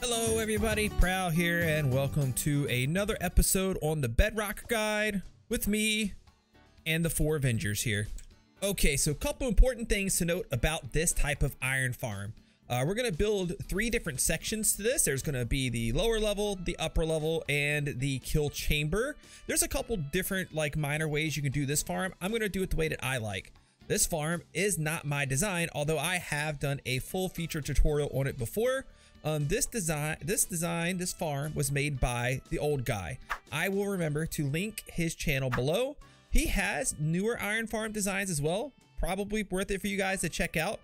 Hello everybody, Prowl here, and welcome to another episode on the Bedrock Guide with me and the 4 Avengers here. Okay, so a couple important things to note about this type of iron farm. We're going to build 3 different sections to this. There's going to be the lower level, the upper level, and the kill chamber. There's a couple different minor ways you can do this farm. I'm going to do it the way that I like. This farm is not my design, although I have done a full feature tutorial on it before. This farm was made by the old guy. I will remember to link his channel below. He has newer iron farm designs as well. Probably worth it for you guys to check out.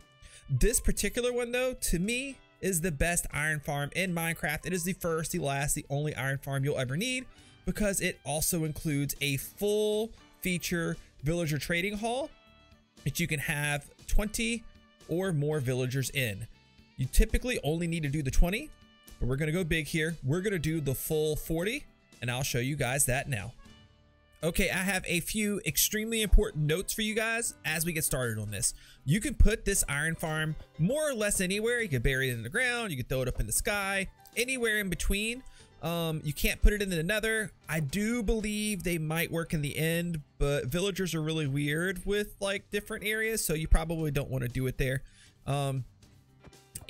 This particular one though, to me, is the best iron farm in Minecraft. It is the first, the last, the only iron farm you'll ever need because it also includes a full feature villager trading hall that you can have 20 or more villagers in. You typically only need to do the 20, but we're gonna go big here. We're gonna do the full 40, and I'll show you guys that now. Okay, I have a few extremely important notes for you guys as we get started on this. You can put this iron farm more or less anywhere. You can bury it in the ground, you can throw it up in the sky, anywhere in between. You can't put it in the nether. I do believe they might work in the end, but villagers are really weird with different areas, so you probably don't want to do it there.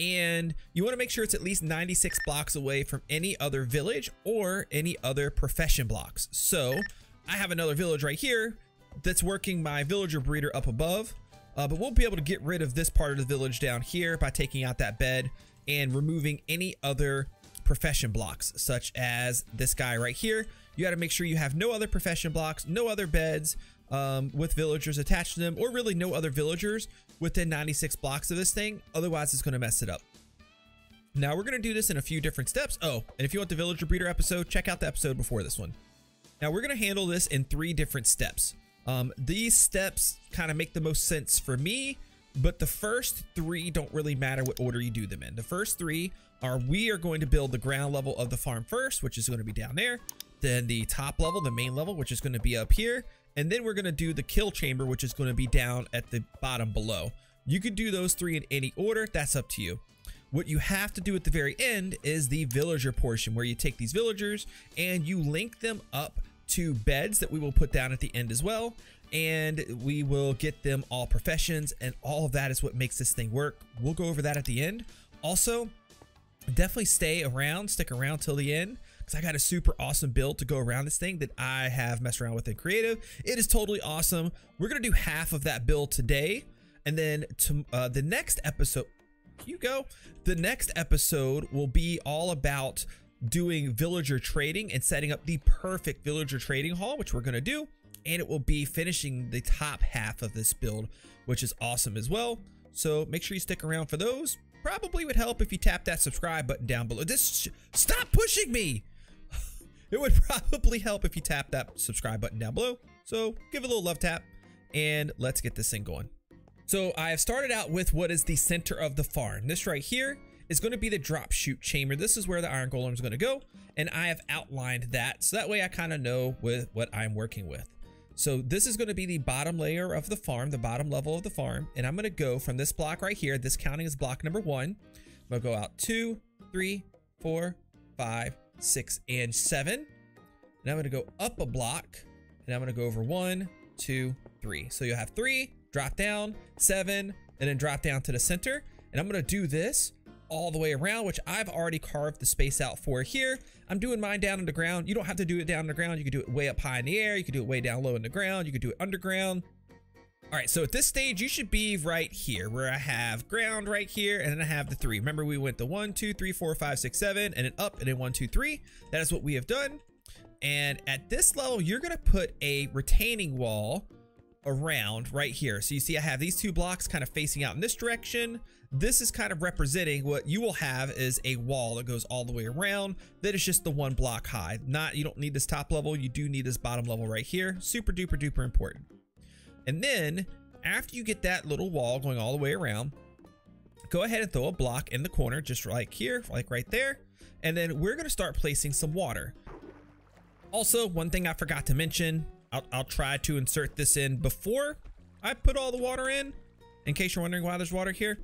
And you want to make sure it's at least 96 blocks away from any other village or any other profession blocks. So I have another village right here that's working my villager breeder up above, but we'll be able to get rid of this part of the village down here by taking out that bed and removing any other profession blocks, such as this guy right here. You got to make sure you have no other profession blocks, no other beds with villagers attached to them, or really no other villagers within 96 blocks of this thing. Otherwise, it's going to mess it up. Now, we're going to do this in a few different steps. Oh, and if you want the villager breeder episode, check out the episode before this one. Now, we're going to handle this in 3 different steps. These steps kind of make the most sense for me, but the first 3 don't really matter what order you do them in. The first 3 are we are going to build the ground level of the farm first, which is going to be down there. Then the top level, the main level, which is going to be up here. And then we're going to do the kill chamber, which is going to be down at the bottom below. You could do those 3 in any order. That's up to you. What you have to do at the very end is the villager portion, where you take these villagers and you link them up to beds that we will put down at the end as well. And we will get them all professions, and all of that is what makes this thing work. We'll go over that at the end. Also, definitely stick around till the end, because I got a super awesome build to go around this thing that I have messed around with in creative. It is totally awesome. We're gonna do half of that build today, and then to the next episode, the next episode will be all about doing villager trading and setting up the perfect villager trading hall, which we're gonna do, and it will be finishing the top half of this build, which is awesome as well. So make sure you stick around for those. Probably would help if you tap that subscribe button down below. Stop pushing me. It would probably help if you tap that subscribe button down below. So give it a little love tap and let's get this thing going. So I have started out with what is the center of the farm. This right here is going to be the drop shoot chamber. This is where the iron golem is going to go. And I have outlined that, so that way I kind of know with what I'm working with. So this is going to be the bottom layer of the farm, the bottom level of the farm. And I'm going to go from this block right here. This counting is block number 1. I'm going to go out 2, 3, 4, 5, 6, and 7. And I'm going to go up a block, and I'm going to go over 1, 2, 3. So you'll have 3, drop down, 7, and then drop down to the center. And I'm going to do this all the way around, which I've already carved the space out for here. I'm doing mine down in the ground. You don't have to do it down in the ground. You can do it way up high in the air. You can do it way down low in the ground. You can do it underground. All right, so at this stage, you should be right here where I have ground right here, and then I have the 3. Remember, we went the 1, 2, 3, 4, 5, 6, 7, and then up, and then 1, 2, 3. That is what we have done. And at this level, you're gonna put a retaining wall around right here. So you see I have these 2 blocks kind of facing out in this direction. This is kind of representing what you will have is a wall that goes all the way around. That is just the 1 block high. You don't need this top level. You do need this bottom level right here. Super duper duper important. And then after you get that little wall going all the way around, go ahead and throw a block in the corner, just like here, like right there. And then we're gonna start placing some water. Also, one thing I forgot to mention, I'll try to insert this in before I put all the water in case you're wondering why there's water here.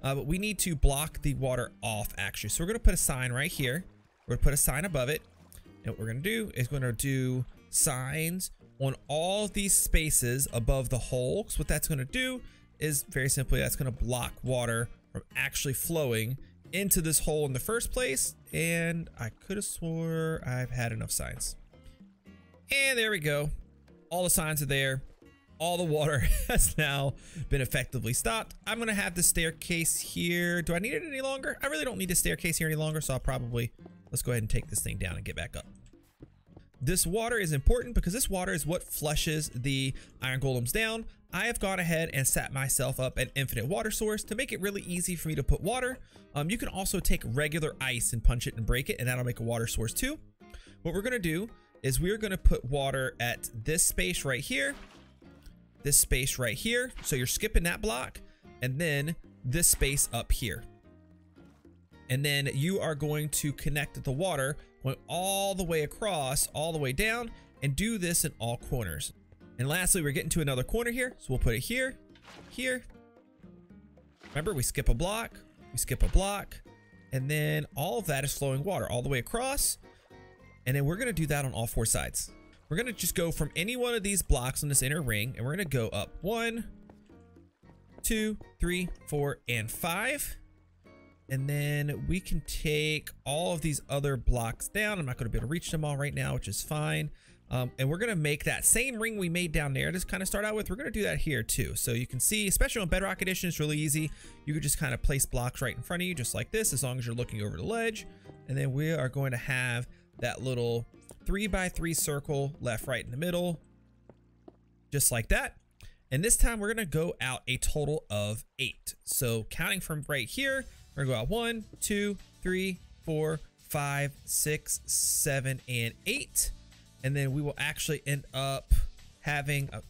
but we need to block the water off actually. So we're gonna put a sign right here. We're gonna put a sign above it. And what we're gonna do is we're gonna do signs on all these spaces above the hole. So what that's gonna do is very simply, that's gonna block water from actually flowing into this hole in the first place. And I could have swore I've had enough signs. And there we go. All the signs are there. All the water has now been effectively stopped. I'm gonna have the staircase here. Do I need it any longer? I really don't need the staircase here any longer, so I'll probably, let's go ahead and take this thing down and get back up. This water is important because this water is what flushes the iron golems down. I have gone ahead and set myself up an infinite water source to make it really easy for me to put water. You can also take regular ice and punch it and break it, and that'll make a water source too. What we're gonna do is we're gonna put water at this space right here, this space right here. So you're skipping that block, and then this space up here. And then you are going to connect the water going all the way across, all the way down, and do this in all corners. And lastly, we're getting to another corner here. So we'll put it here, here. Remember, we skip a block, and then all of that is flowing water all the way across. And then we're gonna do that on all four sides. We're gonna just go from any one of these blocks on this inner ring, and we're gonna go up 1, 2, 3, 4, and 5. And then we can take all of these other blocks down. I'm not gonna be able to reach them all right now, which is fine. And we're gonna make that same ring we made down there to kind of start out with. We're gonna do that here too. So you can see, especially on Bedrock Edition, it's really easy. You could just kind of place blocks right in front of you, just like this, as long as you're looking over the ledge. And then we are going to have that little 3x3 circle left, right in the middle, just like that. And this time we're gonna go out a total of 8. So counting from right here, we're gonna go out 1, 2, 3, 4, 5, 6, 7, and 8. And then we will actually end up having a,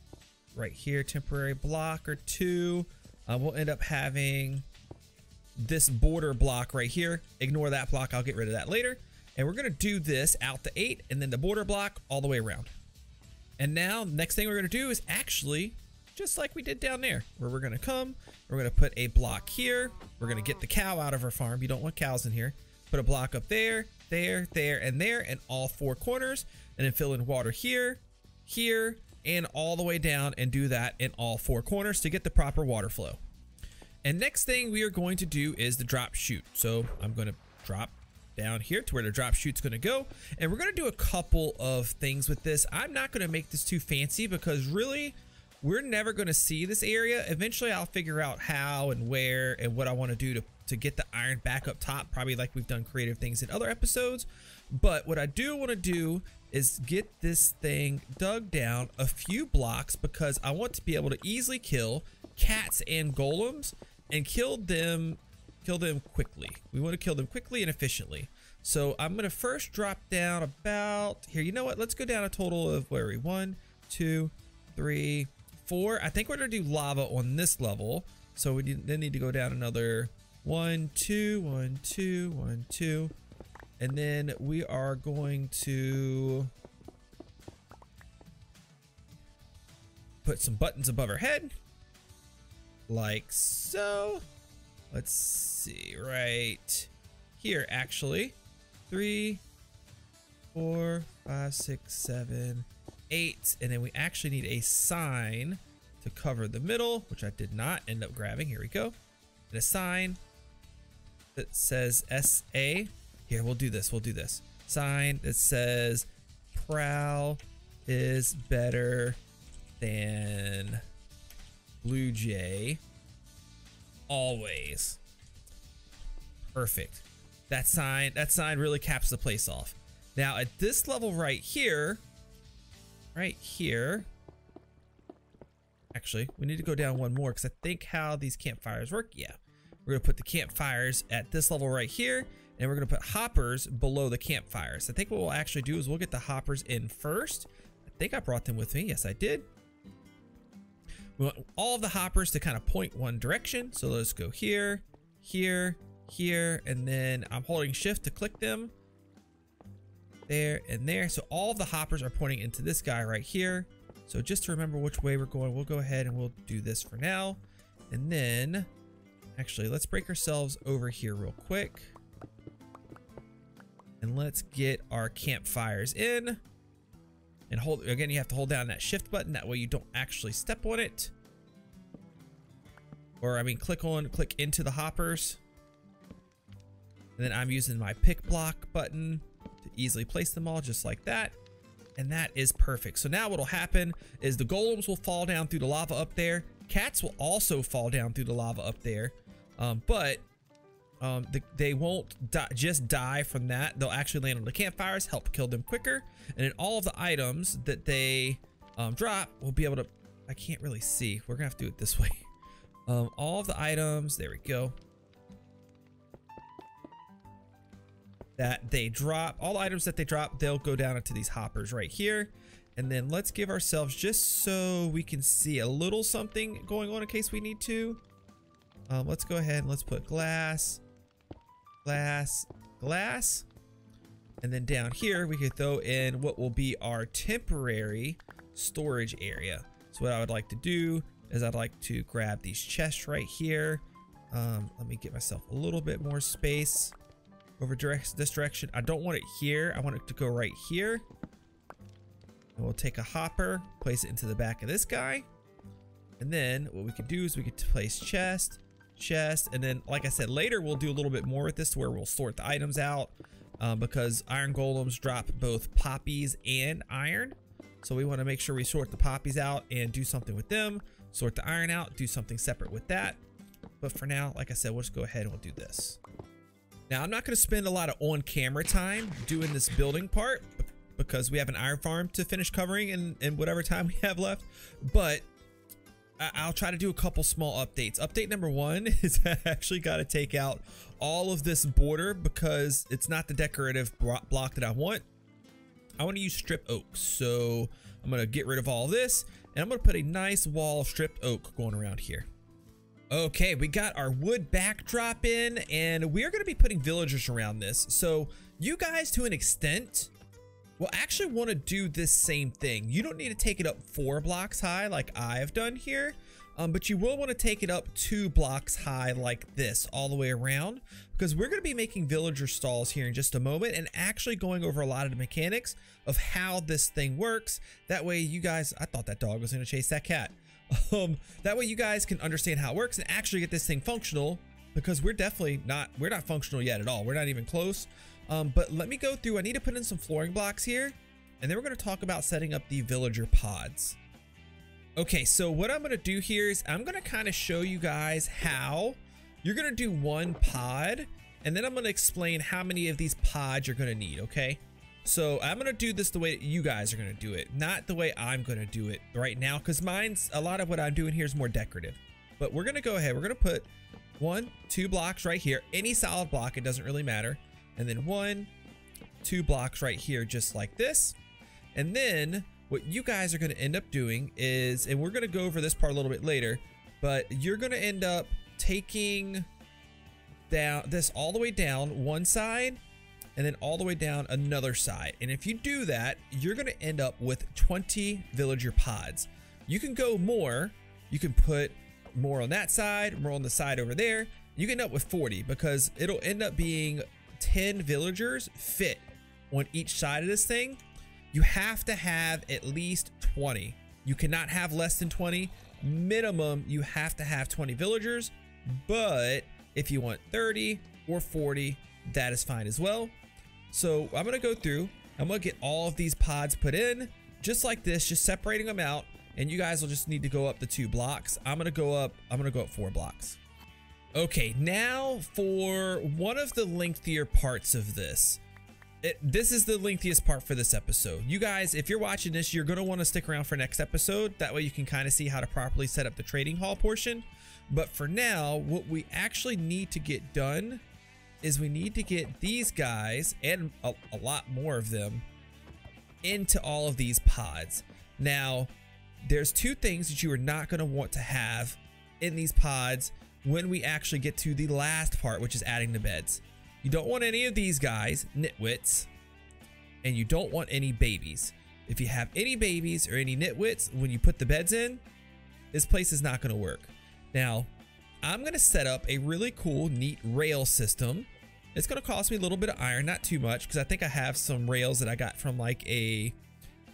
right here, temporary block or 2. We'll end up having this border block right here. Ignore that block, I'll get rid of that later. And we're gonna do this out to 8, and then the border block all the way around. And now, next thing we're gonna do is actually, just like we did down there, where we're gonna come, we're gonna put a block here. We're gonna get the cow out of our farm. You don't want cows in here. Put a block up there, there, there, and there, and all 4 corners. And then fill in water here, here, and all the way down, and do that in all 4 corners to get the proper water flow. And next thing we are going to do is the drop chute. So I'm gonna drop down here to where the drop chute's gonna go. And we're gonna do a couple of things with this. I'm not gonna make this too fancy because really, we're never gonna see this area. Eventually I'll figure out how and where and what I wanna do to get the iron back up top, probably like we've done creative things in other episodes. But what I do wanna do is get this thing dug down a few blocks because I want to be able to easily kill cats and golems and kill them quickly. We want to kill them quickly and efficiently. So I'm gonna first drop down about here. You know what? Let's go down a total of where are we? 1, 2, 3, 4. I think we're gonna do lava on this level. So we then need to go down another 1, 2, 1, 2, 1, 2. And then we are going to put some buttons above our head, like so. Let's see, right here, actually. 3, 4, 5, 6, 7, 8. And then we actually need a sign to cover the middle, which I did not end up grabbing. Here we go. And a sign that says SA. Here, we'll do this. Sign that says Prowl is better than Blujay always. Perfect. That sign really caps the place off. Now at this level right here, actually, we need to go down one more because I think how these campfires work. Yeah, we're gonna put the campfires at this level right here. And we're gonna put hoppers below the campfires. I think what we'll actually do is we'll get the hoppers in first. I think I brought them with me. Yes, I did. We want all of the hoppers to kind of point one direction. So let's go here, here, here, and then I'm holding shift to click them. There and there. So all of the hoppers are pointing into this guy right here. So just to remember which way we're going, we'll go ahead and we'll do this for now. And then Actually, let's break ourselves over here real quick. And let's get our campfires in. And hold, again, you have to hold down that shift button. That way you don't actually step on it. Or I mean, click into the hoppers. And then I'm using my pick block button to easily place them all just like that. And that is perfect. So now what'll happen is the golems will fall down through the lava up there. Cats will also fall down through the lava up there. They won't just die from that. They'll actually land on the campfires, help kill them quicker. And then all of the items that they drop will be able to, I can't really see. We're gonna have to do it this way. All of the items, there we go. That they drop, all the items that they drop, they'll go down into these hoppers right here. And then let's give ourselves, just so we can see a little something going on in case we need to. Let's go ahead and let's put glass, glass, glass. And then down here, we could throw in what will be our temporary storage area. So what I would like to do is I'd like to grab these chests right here. Let me get myself a little bit more space over this direction. I don't want it here. I want it to go right here. And we'll take a hopper, place it into the back of this guy. And then what we could do is we could place chest, and then like I said, later we'll do a little bit more with this to where we'll sort the items out because iron golems drop both poppies and iron. So we want to make sure we sort the poppies out and do something with them, sort the iron out, do something separate with that. But for now, like I said, we'll just go ahead and we'll do this. Now, I'm not going to spend a lot of on-camera time doing this building part because we have an iron farm to finish covering in whatever time we have left. But I'll try to do a couple small updates. Update number one is I actually got to take out all of this border because it's not the decorative block that I want. I want to use stripped oak. So I'm going to get rid of all this and I'm going to put a nice wall of stripped oak going around here. Okay, we got our wood backdrop in and we're going to be putting villagers around this. So you guys, to an extent, will actually want to do this same thing. You don't need to take it up 4 blocks high like I've done here, but you will want to take it up 2 blocks high like this all the way around, because we're going to be making villager stalls here in just a moment and actually going over a lot of the mechanics of how this thing works. That way you guys, I thought that dog was going to chase that cat. That way you guys can understand how it works and actually get this thing functional, because we're not functional yet at all. We're not even close. But let me go through. I need to put in some flooring blocks here, and then we're going to talk about setting up the villager pods. Okay, so what I'm going to do here is I'm going to kind of show you guys how you're going to do 1 pod, and then I'm going to explain how many of these pods you're going to need, okay? So I'm going to do this the way that you guys are going to do it, not the way I'm going to do it right now, because a lot of what I'm doing here is more decorative. But we're going to go ahead. We're going to put 1, 2 blocks right here. Any solid block, it doesn't really matter. And then 1, 2 blocks right here, just like this. And then what you guys are going to end up doing is, and we're going to go over this part a little bit later, but you're going to end up taking down this all the way down one side and then all the way down another side. And if you do that, you're going to end up with 20 villager pods. You can go more. You can put more on that side, more on the side over there. You can end up with 40 because it'll end up being 10 villagers fit on each side of this thing. You have to have at least 20. You cannot have less than 20. Minimum, you have to have 20 villagers. But if you want 30 or 40, that is fine as well. So I'm going to go through. I'm going to get all of these pods put in just like this, just separating them out. And you guys will just need to go up the 2 blocks. I'm going to go up 4 blocks. Okay, now for one of the lengthier parts of this. This is the lengthiest part for this episode. You guys, if you're watching this, you're going to want to stick around for next episode. That way you can kind of see how to properly set up the trading hall portion. But for now, what we actually need to get done is we need to get these guys and a lot more of them into all of these pods. Now, there's 2 things that you are not going to want to have in these pods when we actually get to the last part, which is adding the beds. You don't want any of these guys, nitwits, and you don't want any babies. If you have any babies or any nitwits, when you put the beds in, this place is not going to work. Now, I'm gonna set up a really cool, neat rail system. It's gonna cost me a little bit of iron, not too much, because I think I have some rails that I got from like a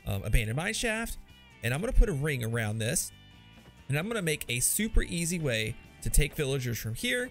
abandoned mine shaft. And I'm gonna put a ring around this, and I'm gonna make a super easy way to take villagers from here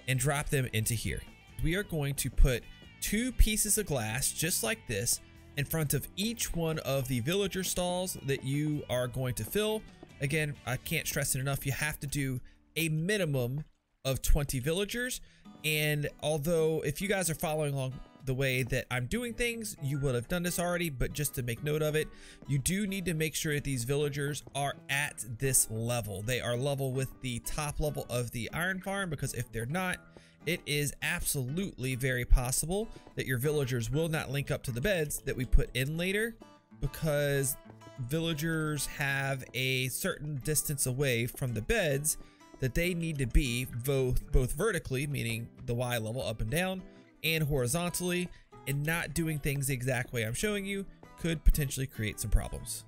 and drop them into here. We are going to put 2 pieces of glass just like this in front of each one of the villager stalls that you are going to fill. Again, I can't stress it enough, you have to do a minimum of 20 villagers. And although if you guys are following along the way that I'm doing things, you would have done this already, but just to make note of it, you do need to make sure that these villagers are at this level. They are level with the top level of the iron farm, because if they're not, it is absolutely very possible that your villagers will not link up to the beds that we put in later, because villagers have a certain distance away from the beds that they need to be both vertically, meaning the Y level up and down, and horizontally, and not doing things the exact way I'm showing you could potentially create some problems.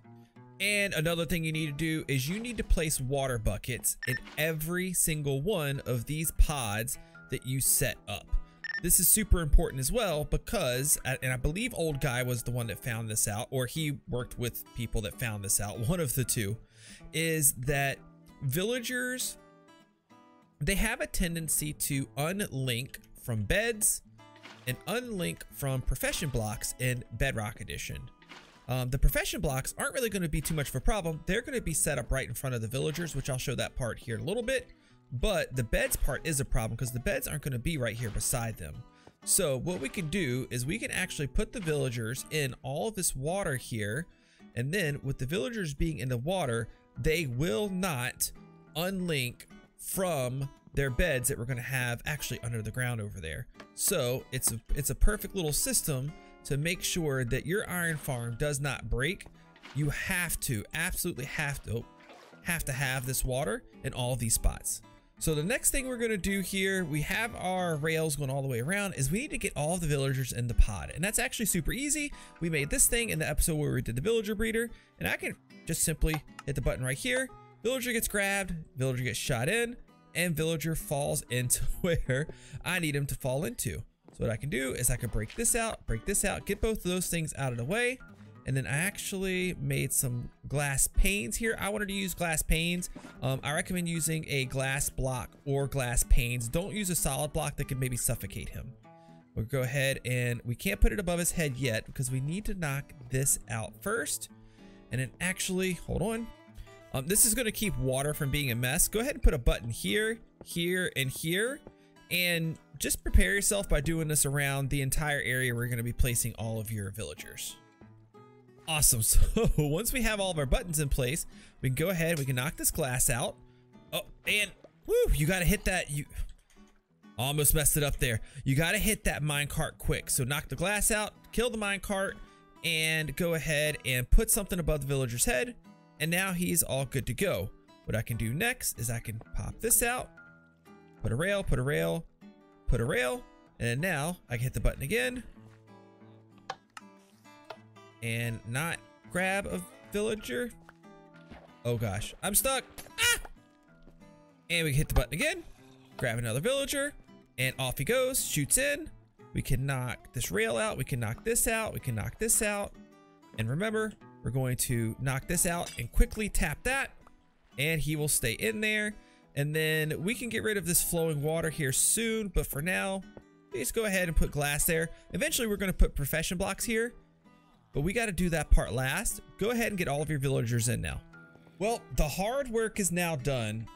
And another thing you need to do is you need to place water buckets in every single one of these pods that you set up. This is super important as well because, and I believe Old Guy was the one that found this out, or he worked with people that found this out, one of the two, is that villagers, they have a tendency to unlink from beds and unlink from profession blocks in Bedrock Edition. The profession blocks aren't really going to be too much of a problem. They're going to be set up right in front of the villagers, which I'll show that part here in a little bit. But the beds part is a problem because the beds aren't going to be right here beside them. So what we can do is we can actually put the villagers in all of this water here. And then with the villagers being in the water, they will not unlink from their beds that we're going to have actually under the ground over there. So it's a perfect little system to make sure that your iron farm does not break. You have to, absolutely have to have this water in all these spots. So the next thing we're going to do here, we have our rails going all the way around, is we need to get all of the villagers in the pod. And that's actually super easy. We made this thing in the episode where we did the villager breeder, and I can just simply hit the button right here. Villager gets grabbed, villager gets shot in, and villager falls into where I need him to fall into. So what I can do is I can break this out, get both of those things out of the way. And then I actually made some glass panes here. I wanted to use glass panes. I recommend using a glass block or glass panes. Don't use a solid block that could maybe suffocate him. We'll go ahead, and we can't put it above his head yet because we need to knock this out first. And then actually, hold on. This is going to keep water from being a mess. Go ahead and put a button here, here, and here. And just prepare yourself by doing this around the entire area where you're going to be placing all of your villagers. Awesome. So once we have all of our buttons in place, we can go ahead, we can knock this glass out. Oh, and woo, you got to hit that. You almost messed it up there. You got to hit that minecart quick. So knock the glass out, kill the minecart, and go ahead and put something above the villager's head. And now he's all good to go. What I can do next is I can pop this out, put a rail, put a rail, put a rail, and now I can hit the button again. And not grab a villager. Oh gosh, I'm stuck. Ah! And we can hit the button again, grab another villager, and off he goes, shoots in. We can knock this rail out, we can knock this out, we can knock this out. And remember, we're going to knock this out and quickly tap that, and he will stay in there. And then we can get rid of this flowing water here soon, but for now, we just go ahead and put glass there. Eventually, we're going to put profession blocks here, but we got to do that part last. Go ahead and get all of your villagers in now. Well, the hard work is now done,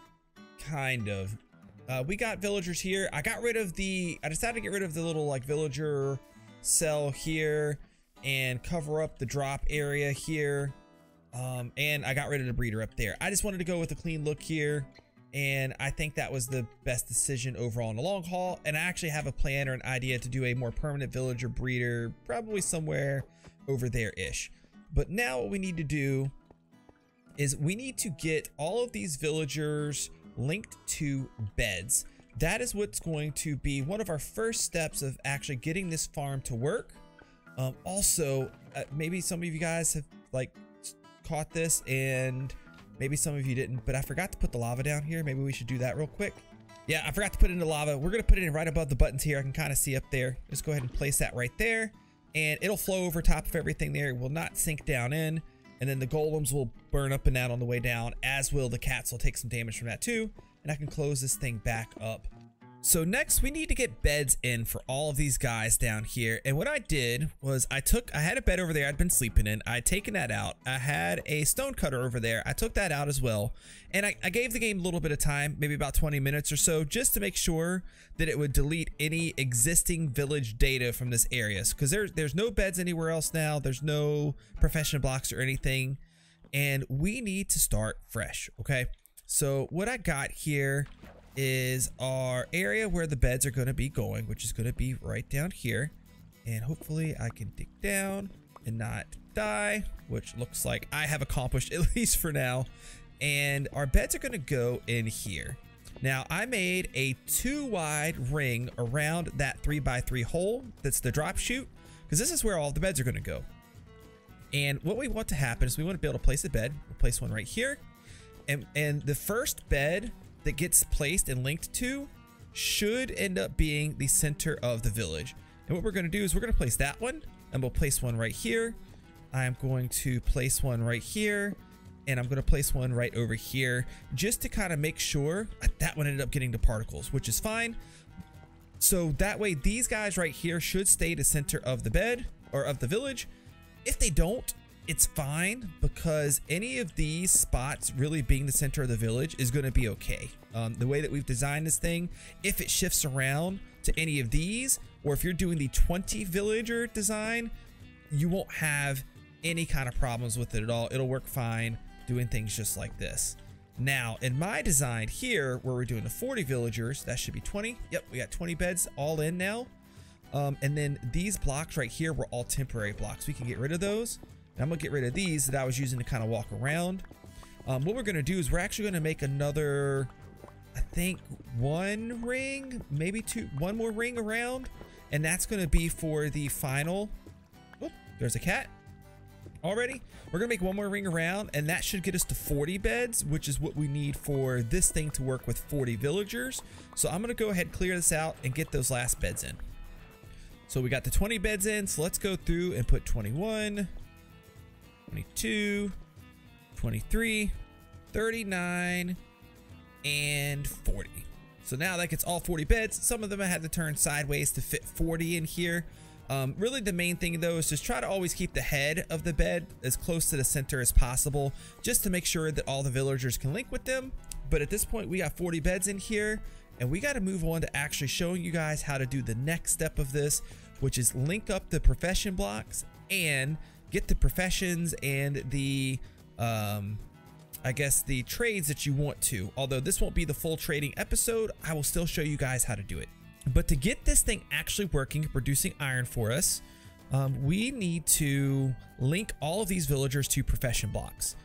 kind of. We got villagers here. I decided to get rid of the little like villager cell here and cover up the drop area here. And I got rid of the breeder up there. I just wanted to go with a clean look here. And I think that was the best decision overall in the long haul. And I actually have a plan or an idea to do a more permanent villager breeder, probably somewhere over there-ish. But now what we need to do is we need to get all of these villagers linked to beds. That is what's going to be one of our first steps of actually getting this farm to work. Also, maybe some of you guys have like caught this and maybe some of you didn't, but I forgot to put the lava down here. Maybe we should do that real quick. Yeah, I forgot to put it in the lava. We're gonna put it in right above the buttons here. I can kind of see up there. Just go ahead and place that right there, and it'll flow over top of everything there. It will not sink down in, and then the golems will burn up and down on the way down, as will the cats. Will take some damage from that too, and I can close this thing back up. So next we need to get beds in for all of these guys down here. And what I did was I had a bed over there I'd been sleeping in. I had taken that out. I had a stone cutter over there. I took that out as well. And I gave the game a little bit of time, maybe about 20 minutes or so, just to make sure that it would delete any existing village data from this area. Because there's no beds anywhere else now. There's no profession blocks or anything. And we need to start fresh, okay? So what I got here is our area where the beds are going to be going, which is going to be right down here. And hopefully I can dig down and not die, which looks like I have accomplished, at least for now. And our beds are going to go in here. Now I made a 2-wide ring around that 3x3 hole. That's the drop chute, because this is where all the beds are going to go. And what we want to happen is we want to be able to place a bed. We'll place one right here. And the first bed that gets placed and linked to should end up being the center of the village. And what we're going to do is we're going to place that one, and we'll place one right here. I'm going to place one right here, and I'm going to place one right over here, just to kind of make sure. That one ended up getting the particles, which is fine. So that way these guys right here should stay the center of the bed or of the village. If they don't, it's fine, because any of these spots really being the center of the village is going to be okay. The way that we've designed this thing, if it shifts around to any of these, or if you're doing the 20 villager design, you won't have any kind of problems with it at all. It'll work fine doing things just like this. Now in my design here, where we're doing the 40 villagers, that should be 20. Yep, we got 20 beds all in now. And then these blocks right here were all temporary blocks. We can get rid of those. And I'm gonna get rid of these that I was using to kind of walk around. What we're gonna do is we're actually gonna make another, I think, one ring, maybe one more ring around, and that's gonna be for the final. Oh, there's a cat already. We're gonna make one more ring around, and that should get us to 40 beds, which is what we need for this thing to work with 40 villagers. So I'm gonna go ahead and clear this out and get those last beds in. So we got the 20 beds in, so let's go through and put 21, 22, 23, 39, and 40. So now that gets all 40 beds. Some of them I had to turn sideways to fit 40 in here. Really the main thing though is just try to always keep the head of the bed as close to the center as possible, just to make sure that all the villagers can link with them. But at this point we got 40 beds in here, and we got to move on to actually showing you guys how to do the next step of this, which is link up the profession blocks and get the professions and the I guess the trades that you want to. Although this won't be the full trading episode, I will still show you guys how to do it. But to get this thing actually working, producing iron for us, we need to link all of these villagers to profession blocks.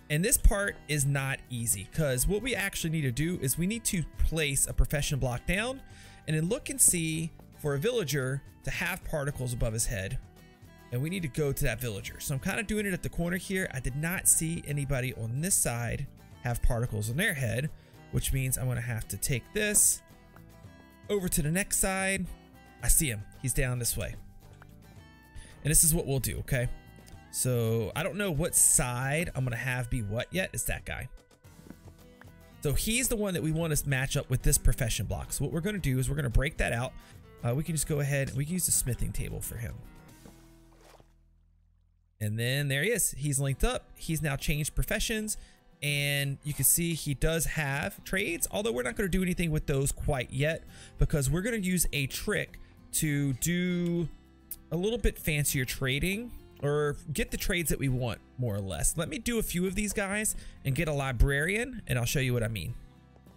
And this part is not easy, because what we actually need to do is we need to place a profession block down and then look and see for a villager to have particles above his head. And we need to go to that villager. So I'm kind of doing it at the corner here. I did not see anybody on this side have particles on their head, which means I'm going to have to take this over to the next side. I see him. He's down this way. And this is what we'll do, okay? So I don't know what side I'm going to have be what yet. It's that guy. So he's the one that we want to match up with this profession block. So what we're going to do is we're going to break that out. We can just go ahead and we can use the smithing table for him. And then there he is. He's linked up. He's now changed professions. And you can see he does have trades, although we're not going to do anything with those quite yet, because we're going to use a trick to do a little bit fancier trading, or get the trades that we want, more or less. Let me do a few of these guys and get a librarian, and I'll show you what I mean.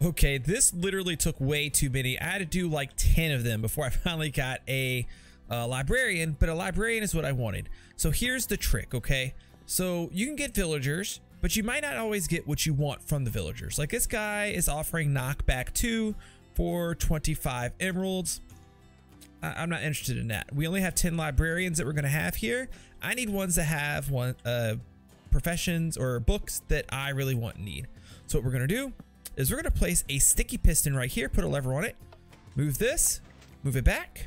Okay, this literally took way too many. I had to do like 10 of them before I finally got a librarian, but a librarian is what I wanted. So here's the trick, okay? So you can get villagers, but you might not always get what you want from the villagers. Like this guy is offering knockback 2 for 25 emeralds. I'm not interested in that. We only have 10 librarians that we're going to have here. I need ones that have professions or books that I really want and need. So what we're going to do is we're gonna place a sticky piston right here, put a lever on it, move this, move it back,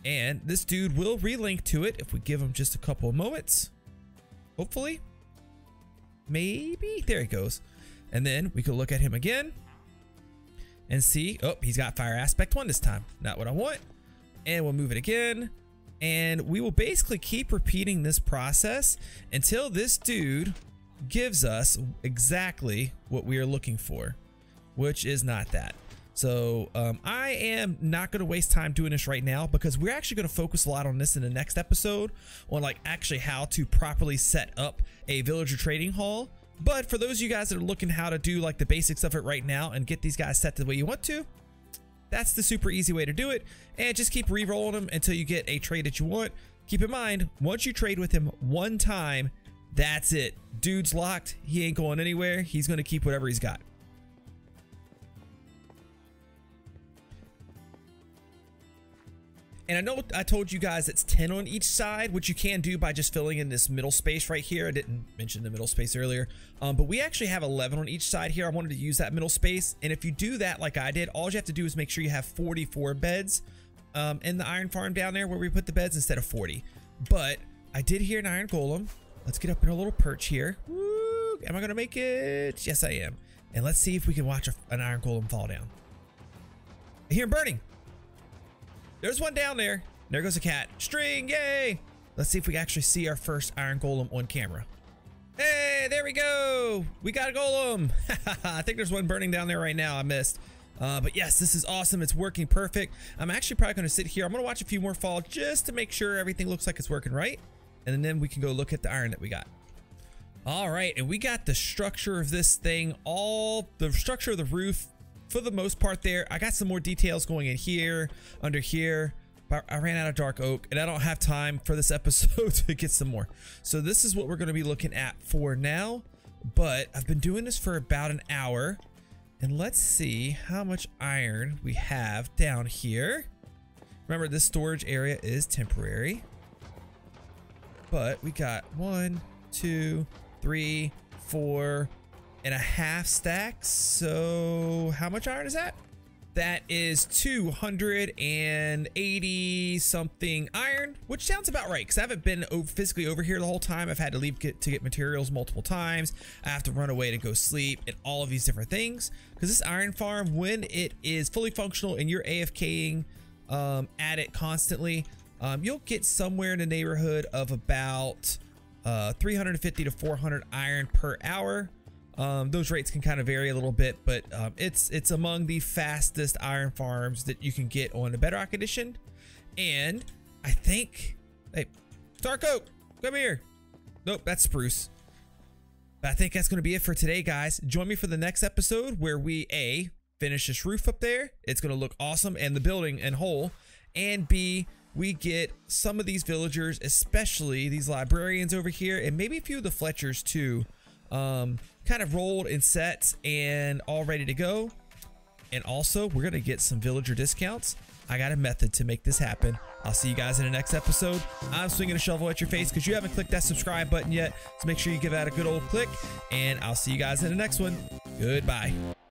and this dude will relink to it if we give him just a couple of moments. Hopefully. Maybe. There he goes. And then we can look at him again and see, oh, he's got fire aspect 1 this time. Not what I want. And we'll move it again. And we will basically keep repeating this process until this dude gives us exactly what we are looking for, which is not that. So I am not going to waste time doing this right now because we're actually going to focus a lot on this in the next episode on like actually how to properly set up a villager trading hall. But for those of you guys that are looking how to do like the basics of it right now and get these guys set the way you want to, that's the super easy way to do it. And just keep re-rolling them until you get a trade that you want. Keep in mind, once you trade with him one time, that's it. Dude's locked. He ain't going anywhere. He's going to keep whatever he's got. And I know I told you guys it's 10 on each side, which you can do by just filling in this middle space right here. I didn't mention the middle space earlier, but we actually have 11 on each side here. I wanted to use that middle space. And if you do that like I did, all you have to do is make sure you have 44 beds in the iron farm down there where we put the beds instead of 40. But I did hear an iron golem. Let's get up in a little perch here. Woo! Am I going to make it? Yes, I am. And let's see if we can watch an iron golem fall down. I hear him burning. There's one down there. There goes a cat. String, yay! Let's see if we actually see our first iron golem on camera. Hey, there we go. We got a golem. I think there's one burning down there right now. I missed. But yes, this is awesome. It's working perfect. I'm actually probably going to sit here. I'm going to watch a few more fall just to make sure everything looks like it's working right. And then we can go look at the iron that we got. All right, and we got the structure of this thing, all the structure of the roof for the most part there. I got some more details going in here, under here, but I ran out of dark oak and I don't have time for this episode to get some more. So this is what we're going to be looking at for now, but I've been doing this for about an hour and let's see how much iron we have down here. Remember, this storage area is temporary, but we got 1, 2, 3, 4 and a half stacks. So how much iron is that? That is 280 something iron, which sounds about right because I haven't been physically over here the whole time. I've had to leave to get materials multiple times. I have to run away to go sleep and all of these different things because this iron farm, when it is fully functional and you're AFKing at it constantly, you'll get somewhere in the neighborhood of about 350 to 400 iron per hour. Those rates can kind of vary a little bit, but it's among the fastest iron farms that you can get on the Bedrock edition. And I think, hey, dark oak, come here. Nope, that's spruce. But I think that's going to be it for today, guys. Join me for the next episode where we A, finish this roof up there. It's going to look awesome, and the building and whole, and B, we get some of these villagers, especially these librarians over here, and maybe a few of the Fletchers too, kind of rolled and set and all ready to go. And also we're gonna get some villager discounts. I got a method to make this happen. I'll see you guys in the next episode. I'm swinging a shovel at your face because you haven't clicked that subscribe button yet, so make sure you give that a good old click, and I'll see you guys in the next one. Goodbye.